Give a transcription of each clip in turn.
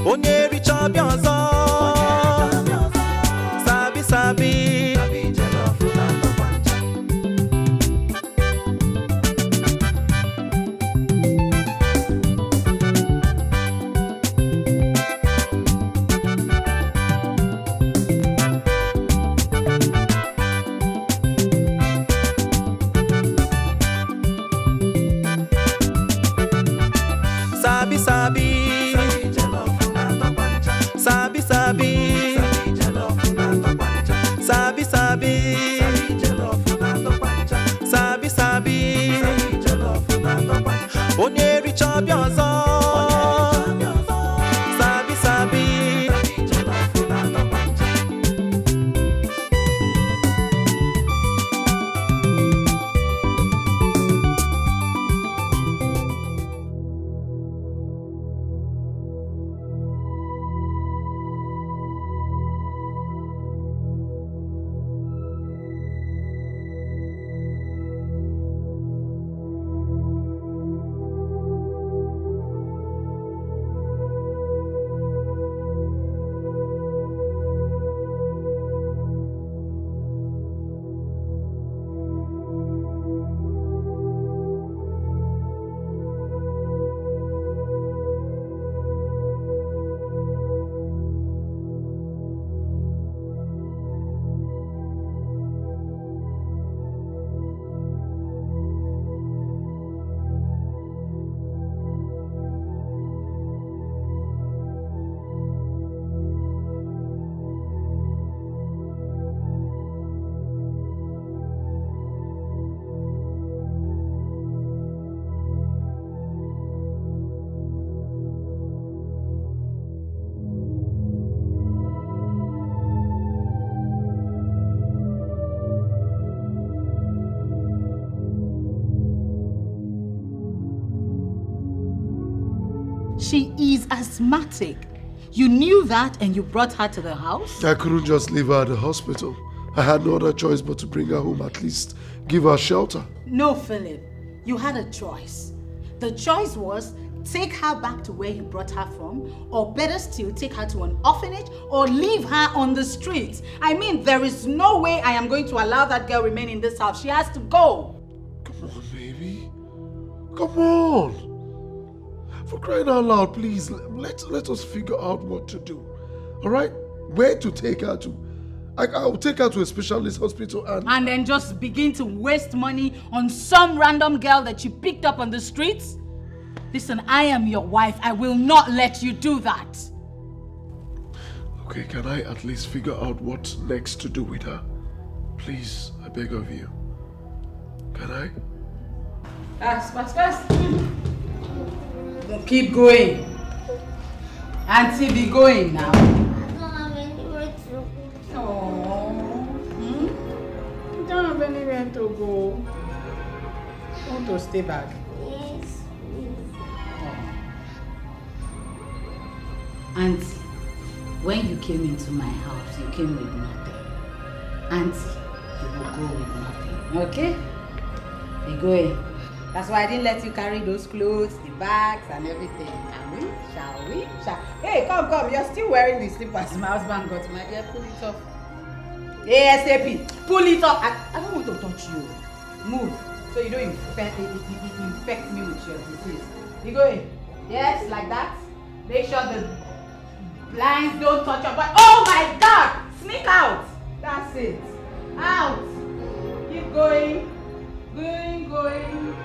Onye richa bionzo. Sabi sabi. Sabi sabi. Sabi sabi. Sabi sabi. Sabi sabi. Onye richa bionzo. Sabi sabi. She is asthmatic. You knew that and you brought her to the house? I couldn't just leave her at the hospital. I had no other choice but to bring her home, at least give her shelter. No, Philip. You had a choice. The choice was take her back to where you brought her from, or better still, take her to an orphanage or leave her on the streets. I mean, there is no way I am going to allow that girl remain in this house. She has to go. Come on, baby. Come on. For crying out loud, please, let us figure out what to do. All right? Where to take her to? I'll take her to a specialist hospital and then just begin to waste money on some random girl that you picked up on the streets? Listen, I am your wife. I will not let you do that. Okay, can I at least figure out what next to do with her? Please, I beg of you. Can I? Fast. Keep going. Auntie, be going now. I don't have anywhere to go. Oh. You don't have anywhere to go. You want to stay back? Yes, please. Auntie, when you came into my house, you came with nothing. Auntie, you will go with nothing. Okay? Be going. That's why I didn't let you carry those clothes, the bags and everything. Can we? Shall we? Hey, come. You're still wearing the slippers my husband got. My dear, pull it off. ASAP. Pull it off. I don't want to touch you. Move. So you don't infect me with your disease. You going? Yes, like that. Make sure the blinds don't touch your body. Oh my God! Sneak out. That's it. Out. Keep going. Going.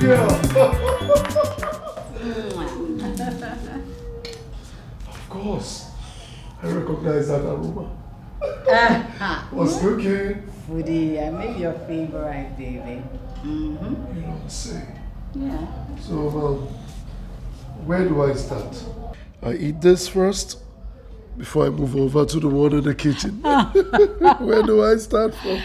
girl. Of course. I recognize that aroma. What's cooking? Foodie, I made your favorite, baby. You don't say. Yeah. So, where do I start? I eat this first before I move over to the one in the kitchen. Where do I start from?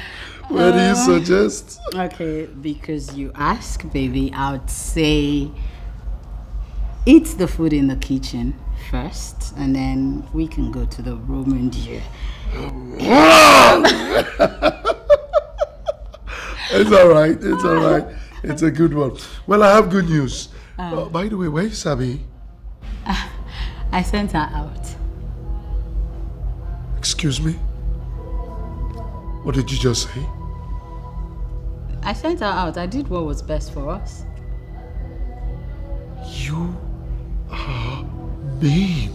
Where do you suggest? Okay, because you ask, baby, I would say eat the food in the kitchen first, and then we can go to the room and you. It's all right. It's all right. It's a good one. Well, I have good news. By the way, where is Sabi? I sent her out. Excuse me? What did you just say? I sent her out. I did what was best for us. You are mean.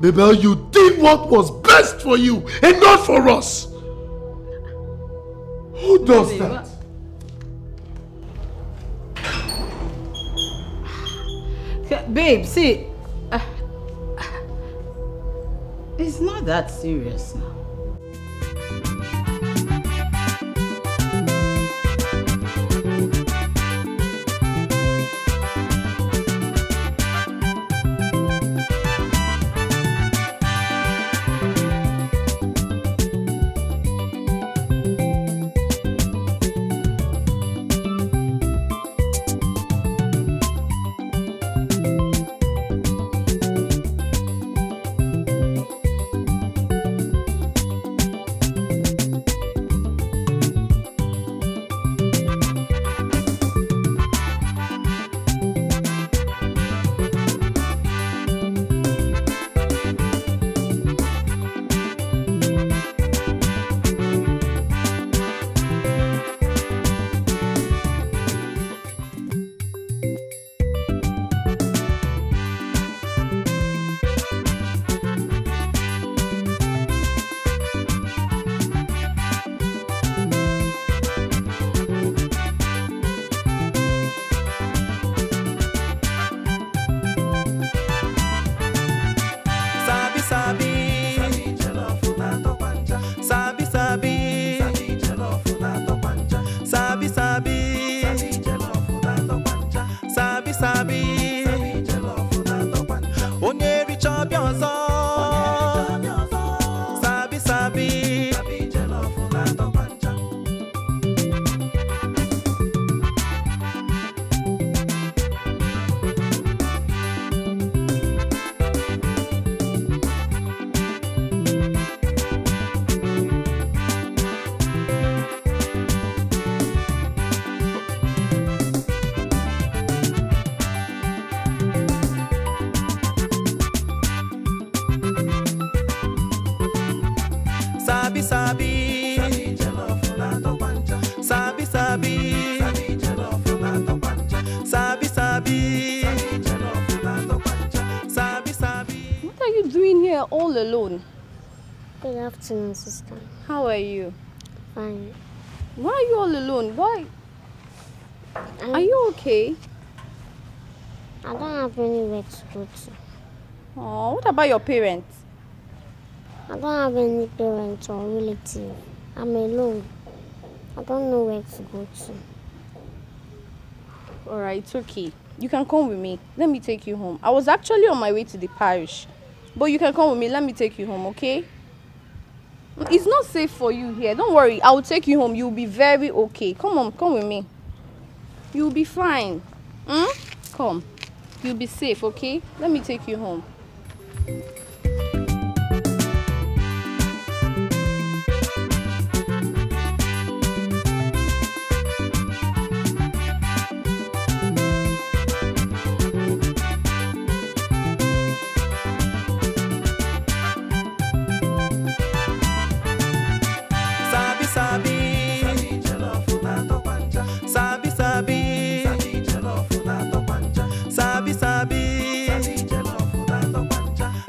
Ebelle, you did what was best for you and not for us. Who does Baby, that? Babe, see, it's not that serious now. All alone. Good afternoon, sister. How are you? Fine. Why are you all alone? Why? Are you okay? I don't have anywhere to go to. Oh, what about your parents? I don't have any parents or relative. I'm alone. I don't know where to go to. Alright, it's okay. You can come with me. Let me take you home. I was actually on my way to the parish. But you can come with me. Let me take you home, okay? It's not safe for you here. Don't worry. I will take you home. You'll be very okay. Come on, come with me. You'll be fine. Come. You'll be safe, okay? Let me take you home.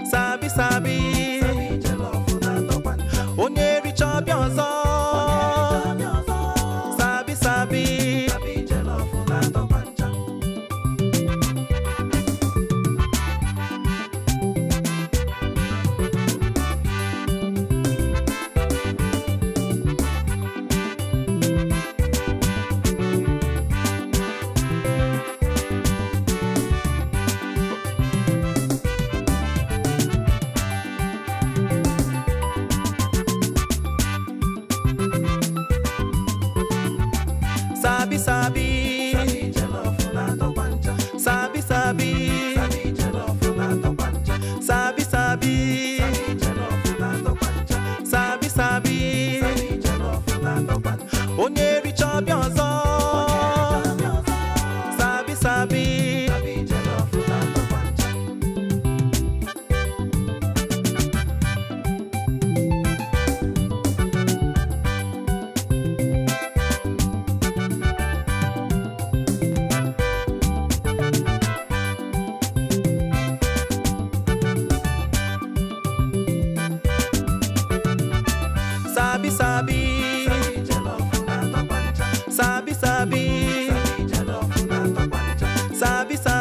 Sabi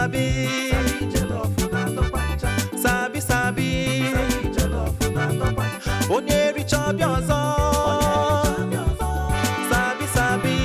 Sabi. Sabi, Sabi. Onye richa ọbịa ọzọ. Sabi, Sabi.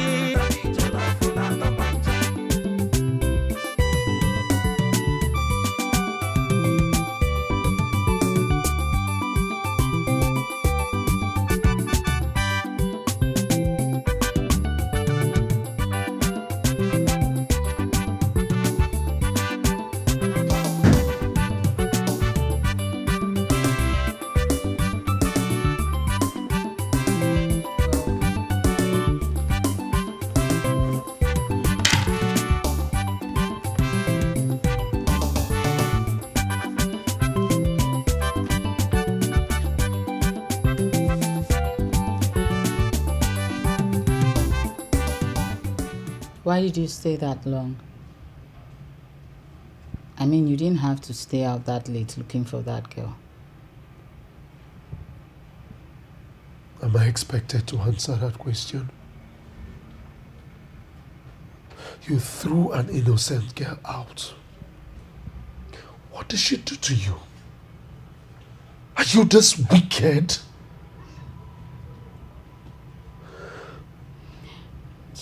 Why did you stay that long? I mean, you didn't have to stay out that late looking for that girl. Am I expected to answer that question? You threw an innocent girl out. What did she do to you? Are you this wicked?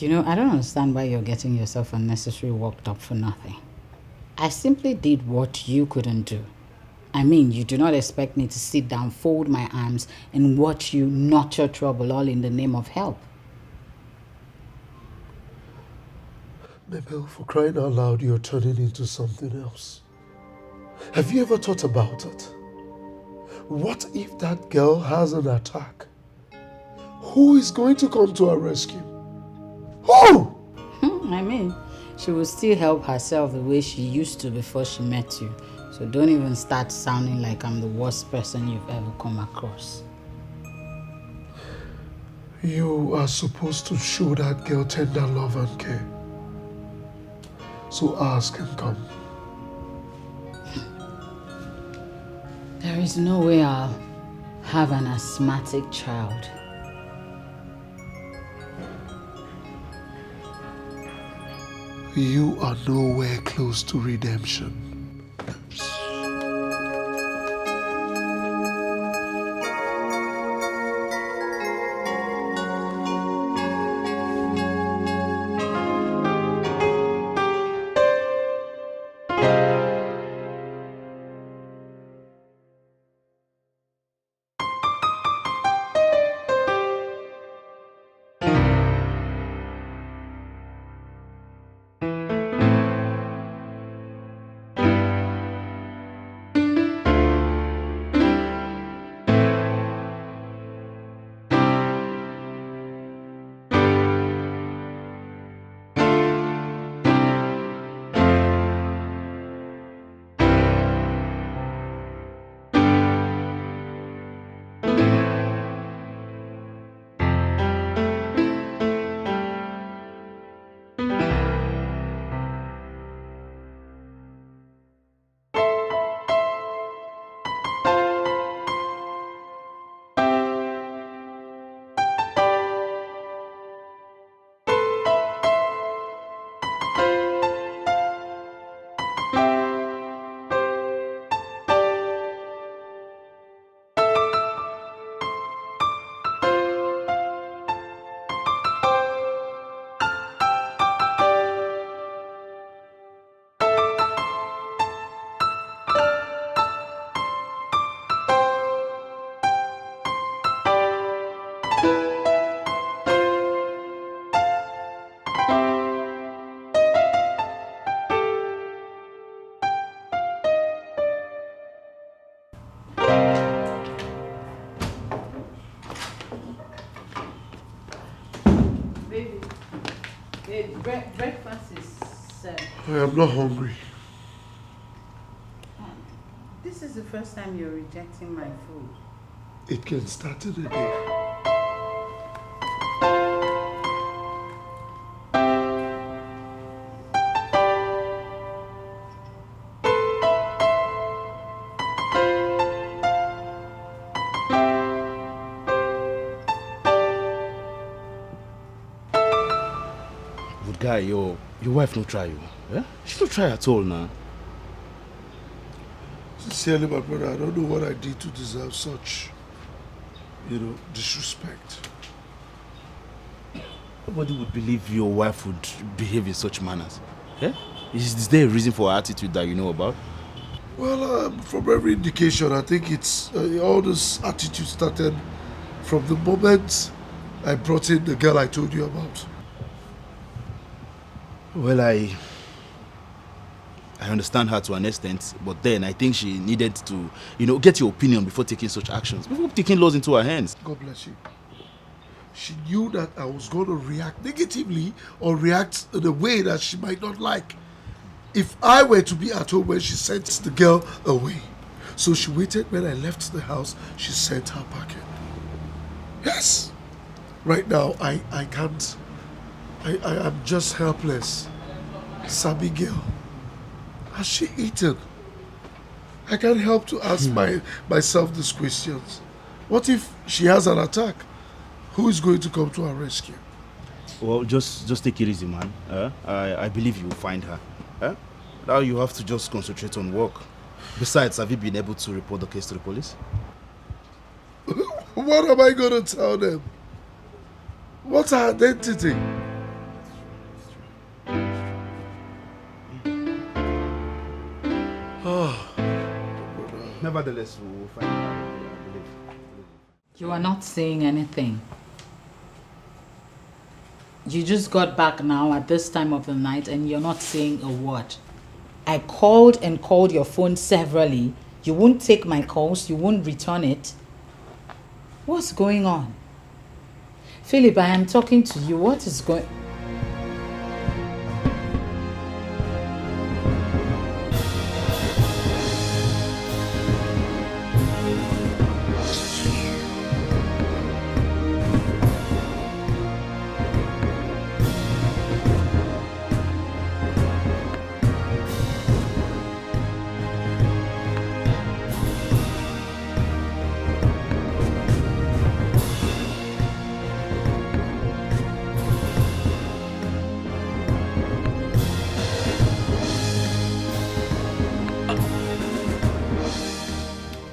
You know, I don't understand why you're getting yourself unnecessarily worked up for nothing. I simply did what you couldn't do. I mean, you do not expect me to sit down, fold my arms, and watch you notch your trouble all in the name of help. Mabel, for crying out loud, you're turning into something else. Have you ever thought about it? What if that girl has an attack? Who is going to come to her rescue? Who? I mean, she will still help herself the way she used to before she met you. So don't even start sounding like I'm the worst person you've ever come across. You are supposed to show that girl tender love and care. So ask can come. There is no way I'll have an asthmatic child. You are nowhere close to redemption. Breakfast is served. I am not hungry. This is the first time you're rejecting my food. It can start in a day. Guy, your wife no try you. Yeah? She don't try at all now. Sincerely, my brother, I don't know what I did to deserve such, disrespect. Nobody would believe your wife would behave in such manners. Yeah? Is there a reason for her attitude that you know about? Well, from every indication, I think it's all this attitude started from the moment I brought in the girl I told you about. Well, I understand her to an extent, but then I think she needed to, get your opinion before taking such actions, before taking laws into her hands. God bless you. She knew that I was going to react negatively or react in a way that she might not like if I were to be at home when she sent the girl away. So she waited when I left the house, she sent her packet. Yes. Right now, I can't. I am just helpless. Sabi girl. Has she eaten? I can't help to ask myself these questions. What if she has an attack? Who is going to come to our rescue? Well, just take it easy, man. I believe you will find her. Now you have to just concentrate on work. Besides, have you been able to report the case to the police? What am I going to tell them? What's her identity? Nevertheless, we will find her. I believe. You are not saying anything. You just got back now at this time of the night and you're not saying a word. I called and called your phone severally. You won't take my calls. You won't return it. What's going on? Philip, I am talking to you. What is going...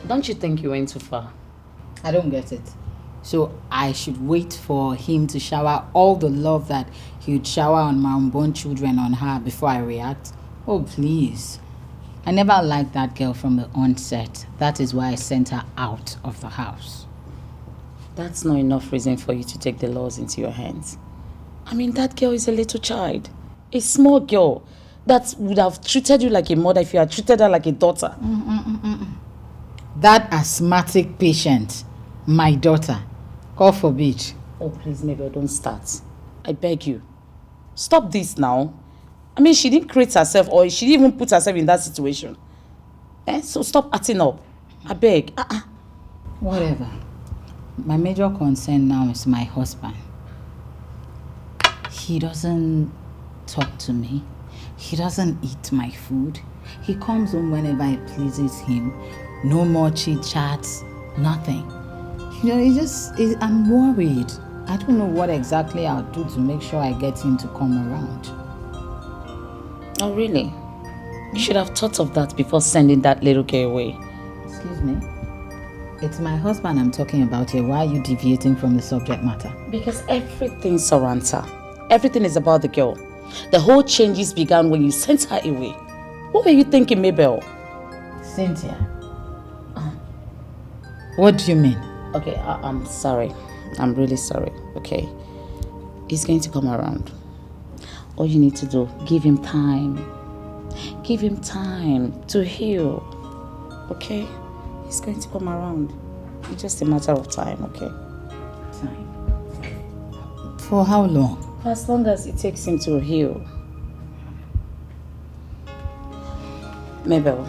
Don't you think you went too far? I don't get it. So I should wait for him to shower all the love that he would shower on my unborn children on her before I react? Oh, please. I never liked that girl from the onset. That is why I sent her out of the house. That's not enough reason for you to take the laws into your hands. I mean, that girl is a little child. A small girl that would have treated you like a mother if you had treated her like a daughter. That asthmatic patient, my daughter, God forbid. Oh, please, Mabel, don't start. I beg you. Stop this now. I mean, she didn't create herself or she didn't even put herself in that situation. So stop acting up. I beg. Whatever. My major concern now is my husband. He doesn't talk to me. He doesn't eat my food. He comes home whenever it pleases him. No more chit-chats, nothing. I'm worried. I don't know what exactly I'll do to make sure I get him to come around. Oh, really? You should have thought of that before sending that little girl away. Excuse me? It's my husband I'm talking about here. Why are you deviating from the subject matter? Because everything surrounds her. Everything is about the girl. The whole changes began when you sent her away. What were you thinking, Mabel? Cynthia. What do you mean? Okay, I'm sorry. I'm really sorry, okay? He's going to come around. All you need to do, give him time. Give him time to heal, okay? He's going to come around. It's just a matter of time, okay? Time. For how long? For as long as it takes him to heal. Mabel,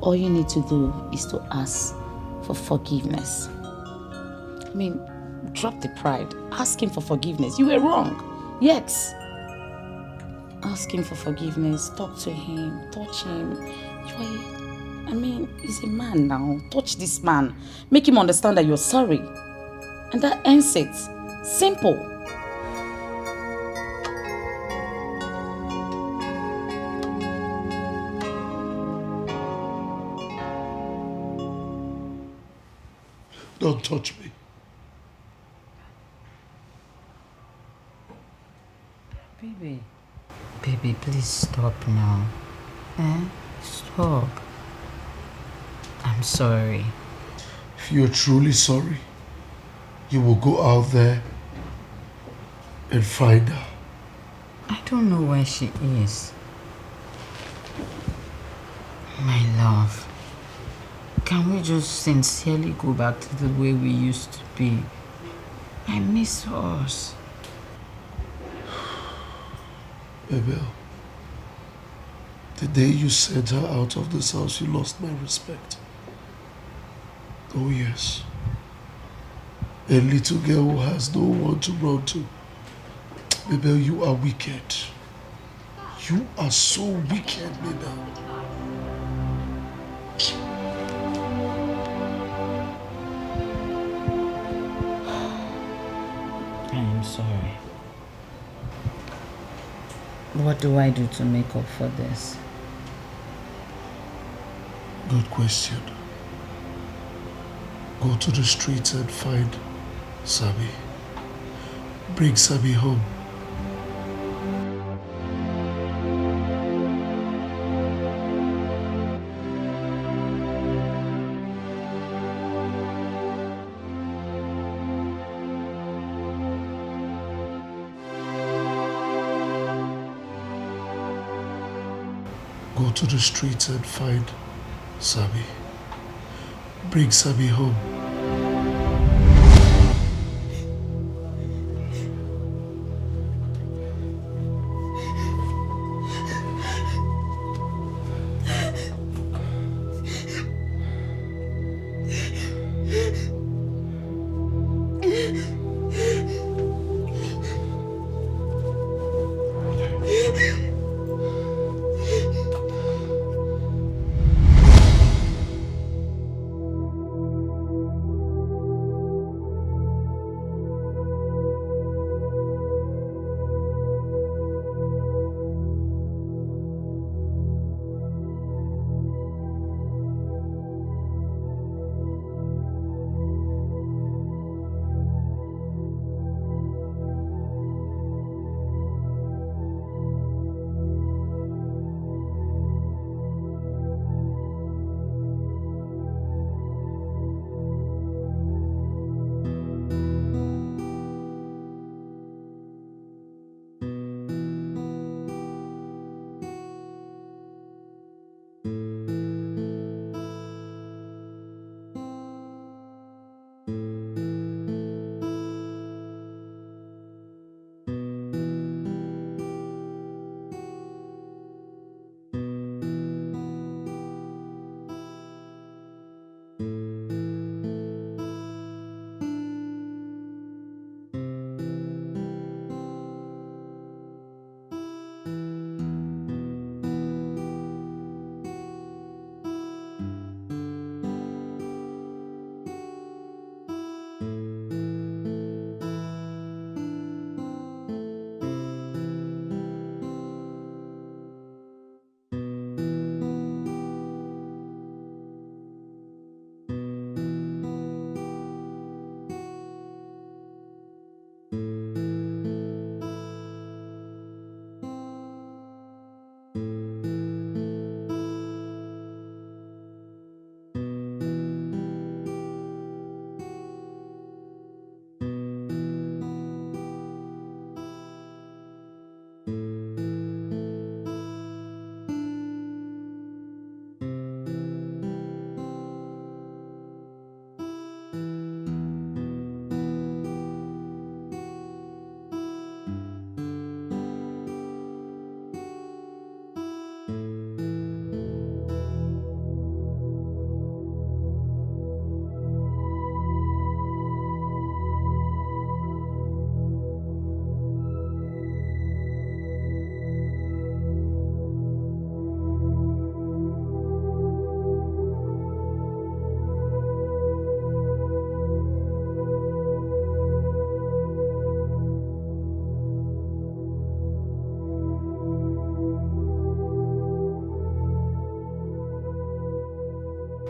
all you need to do is to ask for forgiveness. I mean, drop the pride. Ask him for forgiveness. You were wrong. Yes. Ask him for forgiveness. Talk to him. Touch him. He's a man now. Touch this man. Make him understand that you're sorry. And that ends it. Simple. Don't touch me. Baby, please stop now. Stop. I'm sorry. If you're truly sorry, you will go out there and find her. I don't know where she is. My love, can we just sincerely go back to the way we used to be? I miss us. Ebelle, the day you sent her out of this house, you lost my respect. Oh yes. A little girl who has no one to run to. Ebelle, you are wicked. You are so wicked, Ebelle. I am sorry. What do I do to make up for this? Good question. Go to the streets and find Sabi. Bring Sabi home. Go to the streets and find Sabi. Bring Sabi home.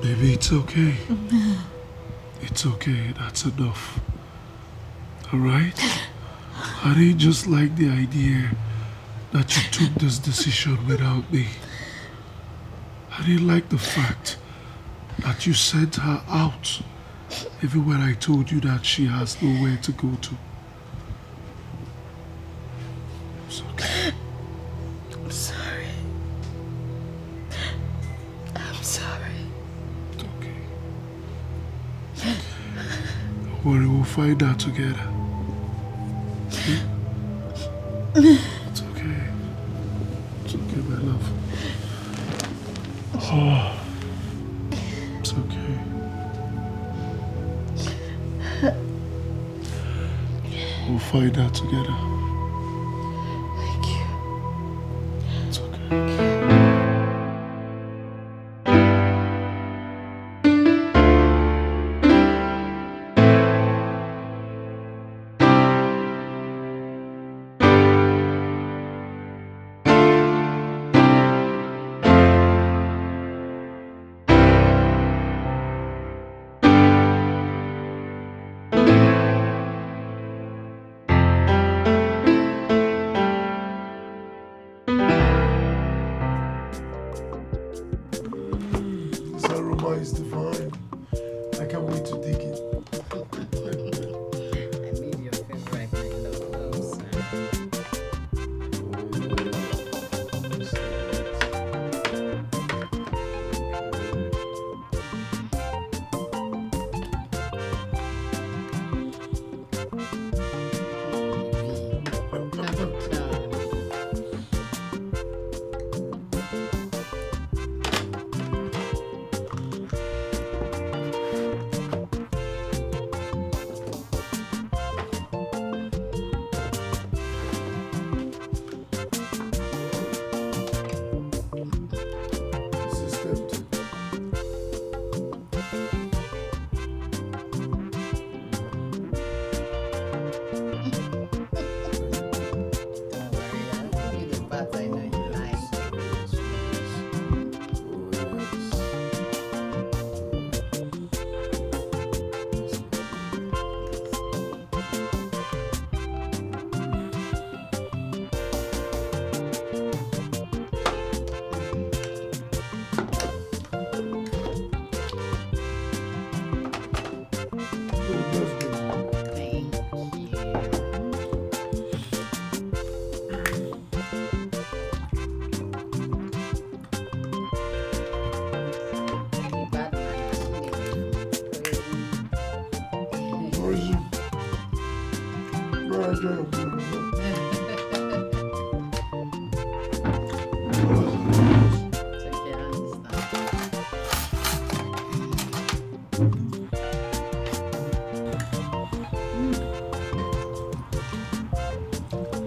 Baby, it's okay. It's okay, that's enough. Alright? I didn't just like the idea that you took this decision without me. I didn't like the fact that you sent her out even when I told you that she has nowhere to go to. It's okay. I'm sorry. I'm sorry. It's okay. Don't worry, we'll find out together. It's okay. It's okay, my love. Oh, it's okay. We'll find out together. Thank you. It's okay. Is divine. I can't wait to dig it. I made your favorite kind of clothes.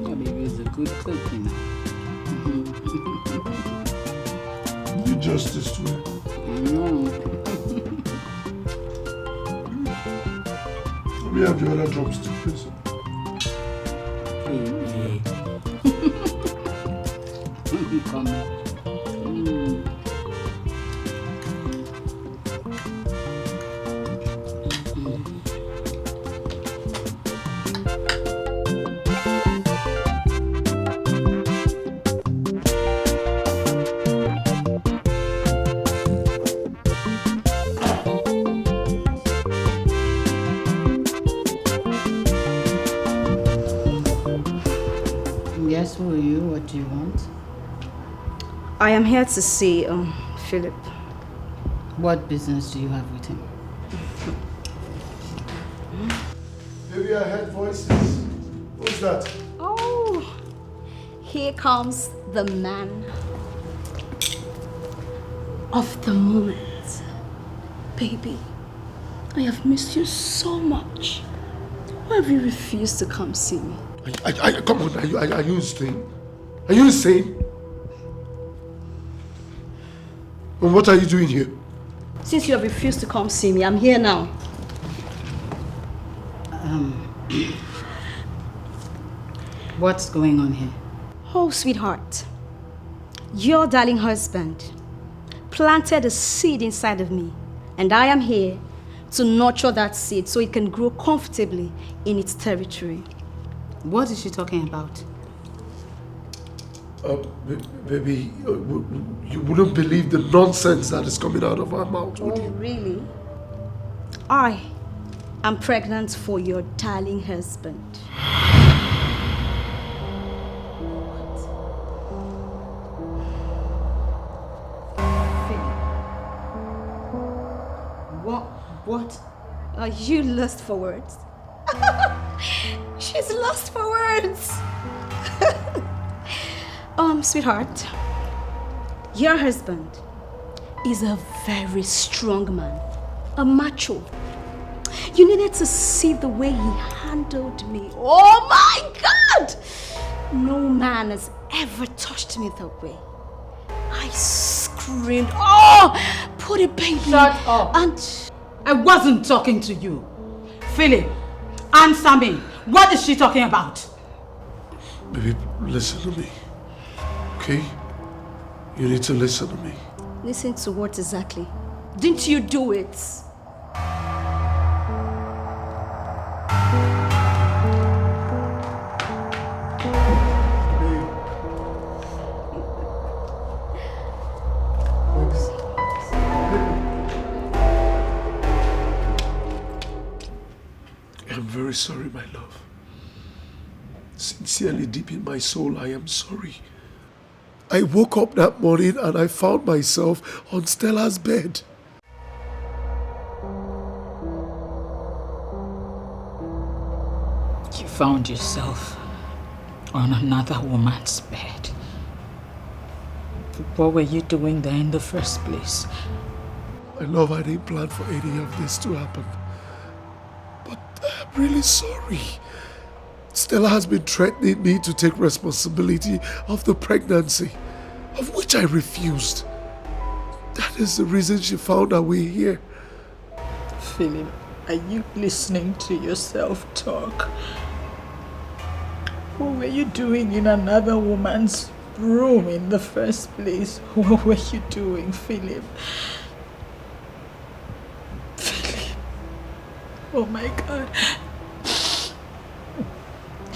Your baby is a good cook, you know. Do justice to it. Let me have the other drumstick, please. Come on. Yes, who are you? What do you want? I am here to see Philip. What business do you have with him? Maybe I heard voices. Who's that? Oh, here comes the man of the moment. Baby, I have missed you so much. Why have you refused to come see me? Come on, are you insane? Are you insane? And what are you doing here? Since you have refused to come see me, I'm here now. What's going on here? Oh, sweetheart, your darling husband planted a seed inside of me, and I am here to nurture that seed so it can grow comfortably in its territory. What is she talking about? Baby, you wouldn't believe the nonsense that is coming out of her mouth, would you? Really? I am pregnant for your darling husband. What? Are you lost for words? She's lost for words. Sweetheart, your husband is a very strong man, a macho. You needed to see the way he handled me. Oh my God! No man has ever touched me that way. I screamed, oh, put it, baby. Shut up. And I wasn't talking to you. Philip, answer me. What is she talking about? Baby, listen to me. Okay? You need to listen to me. listen to what exactly? Didn't you do it? I'm very sorry, my love. Sincerely, deep in my soul, I am sorry. I woke up that morning and I found myself on Stella's bed. You found yourself on another woman's bed. What were you doing there in the first place? My love, I didn't plan for any of this to happen. But I'm really sorry. Stella has been threatening me to take responsibility of the pregnancy, of which I refused. That is the reason she found her way here. Philip, are you listening to yourself talk? What were you doing in another woman's room in the first place? What were you doing, Philip? Philip. Oh my God.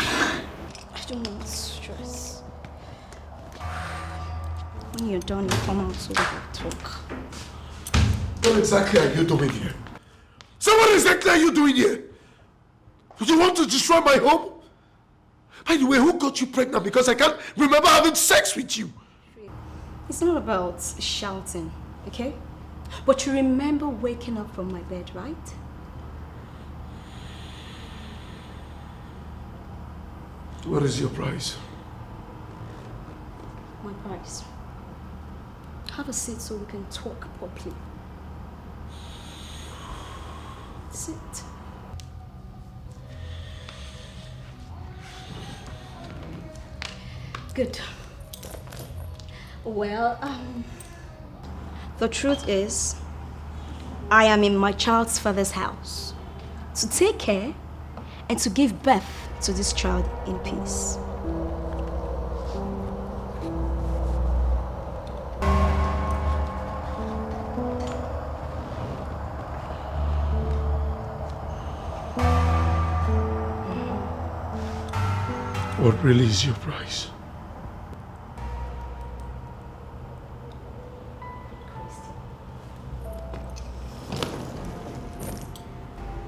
I don't want stress. When you're done, you come out so we can talk. What exactly are you doing here? So what exactly are you doing here? You want to destroy my home? By the way, who got you pregnant? Because I can't remember having sex with you. It's not about shouting, okay? But you remember waking up from my bed, right? What is your price? My price. Have a seat so we can talk properly. Sit. Good. Well, the truth is, I am in my child's father's house to take care and to give birth to this child in peace. What really is your price?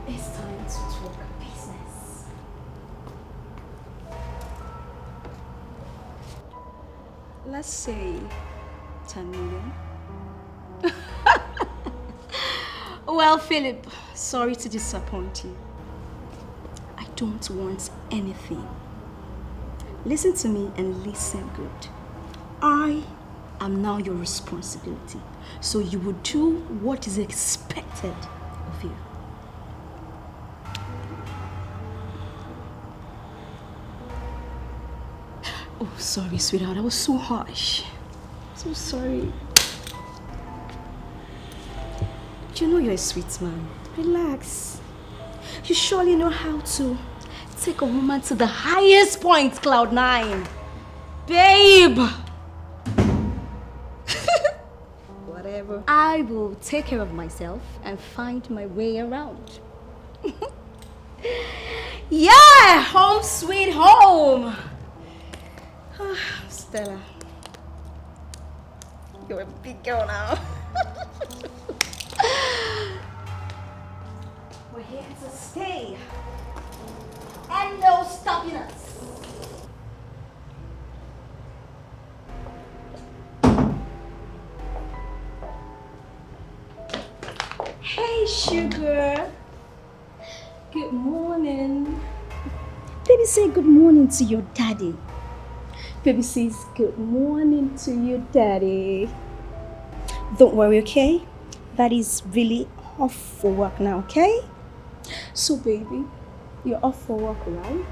It's time to talk business. Let's say 10 million. Well, Philip, sorry to disappoint you. I don't want anything. Listen to me and listen good. I am now your responsibility, so you will do what is expected of you. Oh, sorry, sweetheart. I was so harsh. So sorry. You know you're a sweet man. Relax. You surely know how to take a woman to the highest point, Cloud 9. Babe! Whatever. I I will take care of myself and find my way around. Yeah, home sweet home. Stella, you're a big girl now. We're here to stay. And no stopping us. Hey, sugar. Good morning. Baby, say good morning to your daddy. Baby says good morning to your daddy. Don't worry, okay? Daddy's really off for work now, okay? So, baby, you're off for work, right?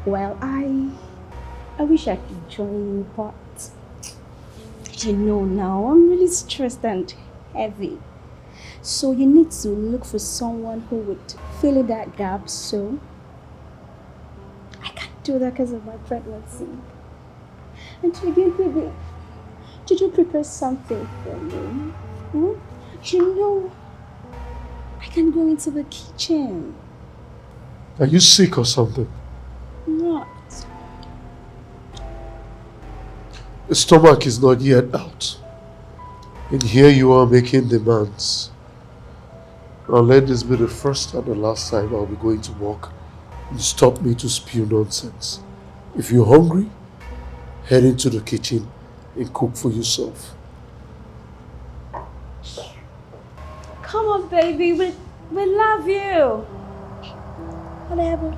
Well, I wish I could join you, but you know now, I'm really stressed and heavy. So you need to look for someone who would fill in that gap, so I can't do that because of my pregnancy. And again, baby, did you prepare something for me? You know, I can go into the kitchen. Are you sick or something? Not. The stomach is not yet out. And here you are making demands. Now let this be the first and the last time I'll be going to work. You stop me to spew nonsense. If you're hungry, head into the kitchen and cook for yourself. Come on, baby, we love you. Whatever.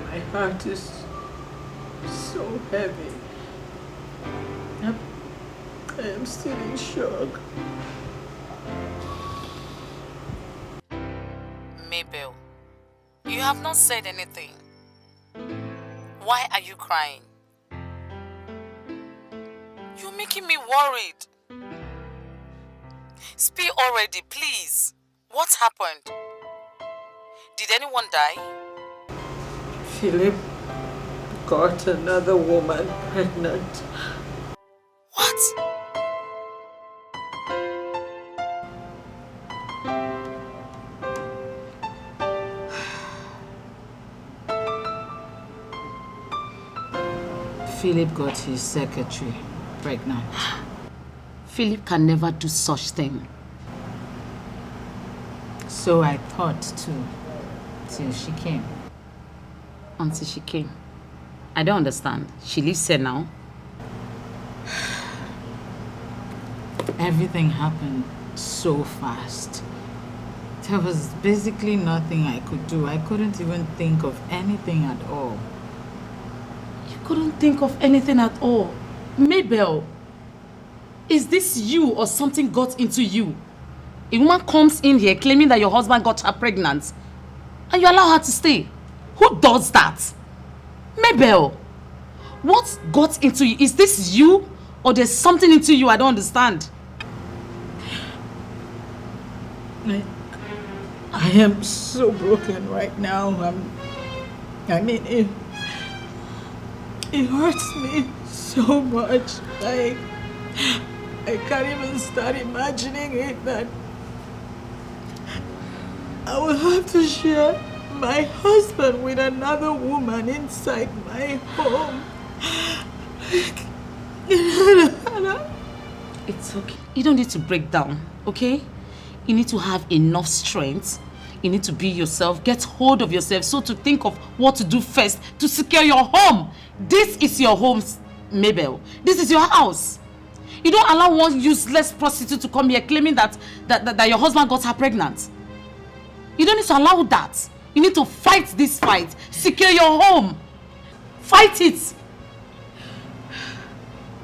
My heart is so heavy. I am still in shock. Mabel, you have not said anything. Why are you crying? You're making me worried. Speak already, please. What happened? Did anyone die? Philip got another woman pregnant. What? Philip got his secretary pregnant. Philip can never do such thing. So I thought too, till she came. Until she came. I don't understand. She lives here now. Everything happened so fast. There was basically nothing I could do. I couldn't even think of anything at all. You couldn't think of anything at all. Mabel, is this you or something got into you? A woman comes in here claiming that your husband got her pregnant and you allow her to stay. Who does that? Mabel, what got into you? Is this you or there's something into you I don't understand? I am so broken right now. It hurts me so much. I can't even start imagining it, that I will have to share my husband with another woman inside my home. It's okay. You don't need to break down, okay? You need to have enough strength. You need to be yourself, get hold of yourself, so to think of what to do first to secure your home. This is your home, Mabel. This is your house. You don't allow one useless prostitute to come here claiming that your husband got her pregnant. You don't need to allow that. You need to fight this fight. Secure your home. Fight it.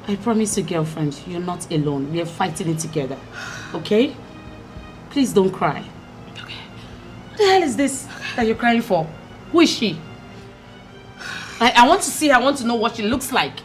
I promise you, girlfriend, you're not alone. We are fighting it together. Okay? Please don't cry. Okay. What the hell is this that you're crying for? Who is she? I want to see her. I want to know what she looks like.